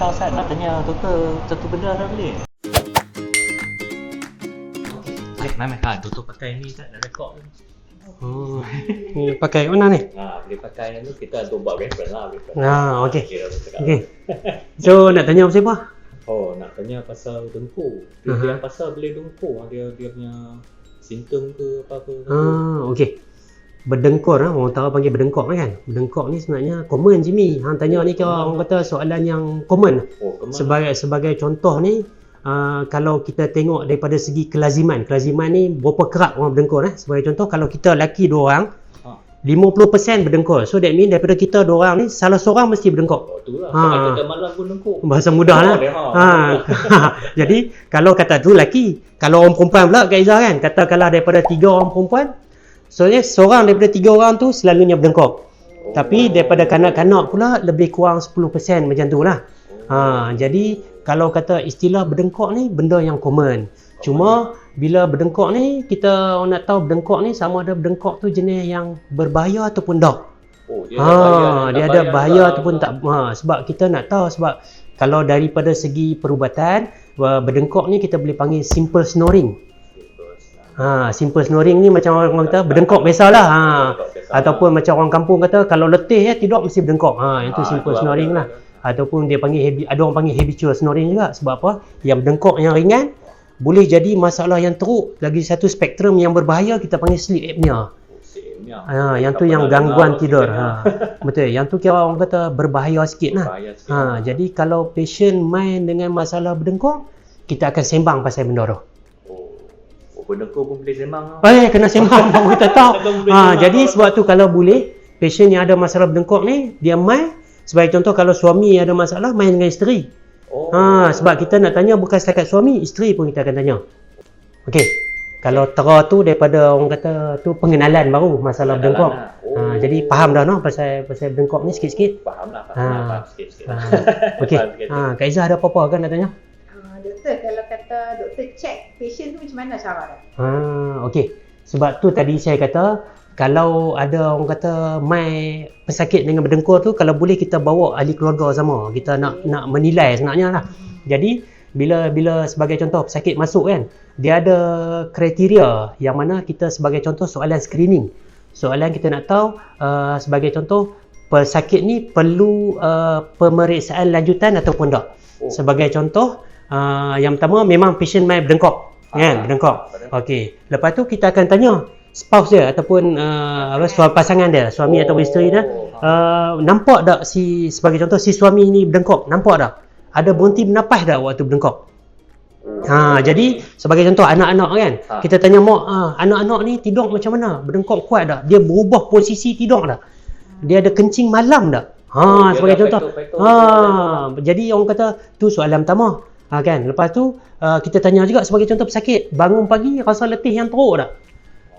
kacau Ustaz, nak tanya total satu benda dah boleh? Okey, mai tutup pakai ni Ustaz, nak rekod ni. Ni pakai mana ni? Boleh pakai ni, kita untuk buat reference lah. Okey. Okey. So nak tanya apa siapa? Nak tanya pasal dengkur. Dia pasal boleh dengkur, dia punya simptom ke apa-apa. Okey. Berdengkur orang Utara panggil berdengkok kan. Berdengkok ni sebenarnya common Jimmy. Hang tanya ni kira orang kata soalan yang common. Sebagai contoh ni kalau kita tengok daripada segi kelaziman ni berapa kerap orang berdengkur Sebagai contoh kalau kita lelaki 2 orang 50% berdengkur. So that mean daripada kita 2 orang ni salah seorang mesti berdengkur. Itulah. Kita malam pun dengkur. Bahasa mudah lah. Jadi kalau kata tu lelaki, kalau orang perempuan pula Kak Izzah kan, katakanlah daripada 3 orang perempuan, soalnya seorang daripada 3 orang tu selalunya berdengkur. Tapi daripada kanak-kanak pula lebih kurang 10% macam tu lah. Jadi kalau kata istilah berdengkur ni benda yang common. Cuma bila berdengkur ni kita nak tahu berdengkur ni sama ada berdengkur tu jenis yang berbahaya ataupun tak. Dia ada bahaya ataupun tak. Sebab kita nak tahu, sebab kalau daripada segi perubatan berdengkur ni kita boleh panggil simple snoring. Simple snoring ni macam orang kata berdengkok biasalah. Ataupun macam orang kampung kata kalau letih tidur mesti berdengkok. Yang tu simple snoring lah. Ataupun dia panggil ada orang panggil habitual snoring juga. Sebab apa? Yang berdengkok yang ringan boleh jadi masalah yang teruk. Lagi satu spektrum yang berbahaya kita panggil sleep apnea. Yang tu yang gangguan tidur. Betul. Yang tu kira orang kata berbahaya sikit lah. Jadi kalau patient main dengan masalah berdengkok, kita akan sembang pasal benda tu. Berdengkur pun boleh sembang. Kena sembang baru kita tahu. Jadi sebab tu kalau boleh, patient yang ada masalah berdengkur ni, dia main. Sebagai contoh kalau suami ada masalah, main dengan isteri. Sebab kita nak tanya bukan setakat suami, isteri pun kita akan tanya. Okey. Kalau tera tu daripada orang kata tu pengenalan baru masalah berdengkur. Jadi faham dah pasal berdengkur ni sikit-sikit. Faham sikit-sikit. Okey. Kak Izzah ada apa-apa kan nak tanya? Doktor, kalau kata doktor check patient tu macam mana cara dia? Okey. Sebab tu tadi saya kata kalau ada orang kata mai pesakit dengan berdengkur tu, kalau boleh kita bawa ahli keluarga sama. Kita nak menilai sebenarnya lah. Jadi bila sebagai contoh pesakit masuk kan, dia ada kriteria yang mana kita sebagai contoh soalan screening. Soalan kita nak tahu sebagai contoh pesakit ni perlu pemeriksaan lanjutan ataupun tak. Sebagai contoh yang pertama memang patient mai berdengkok kan, berdengkok. Okey. Lepas tu kita akan tanya spouse dia ataupun pasangan dia, suami atau isteri dia, nampak tak sebagai contoh si suami ni berdengkok, nampak tak? Ada berhenti bernafas tak waktu berdengkok? Jadi sebagai contoh anak-anak kan, kita tanya mak, anak-anak ni tidur macam mana? Berdengkok kuat tak? Dia berubah posisi tidur tak? Dia ada kencing malam tak? Sebagai contoh. Jadi orang kata tu soalan pertama. Kan? Lepas tu kita tanya juga sebagai contoh pesakit, bangun pagi rasa letih yang teruk tak?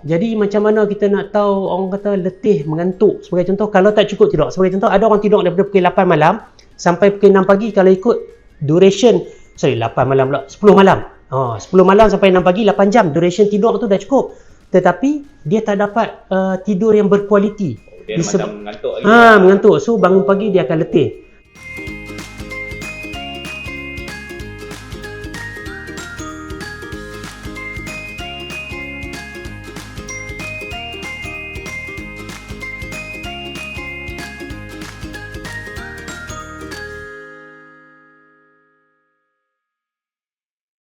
Jadi macam mana kita nak tahu orang kata letih, mengantuk? Sebagai contoh kalau tak cukup tidur. Sebagai contoh ada orang tidur daripada pukul 8 malam sampai pukul 6 pagi kalau ikut duration, 8 malam pula, 10 malam. 10 malam sampai 6 pagi, 8 jam duration tidur tu dah cukup. Tetapi dia tak dapat tidur yang berkualiti. Dia macam mengantuk lagi. Mengantuk. So bangun pagi dia akan letih.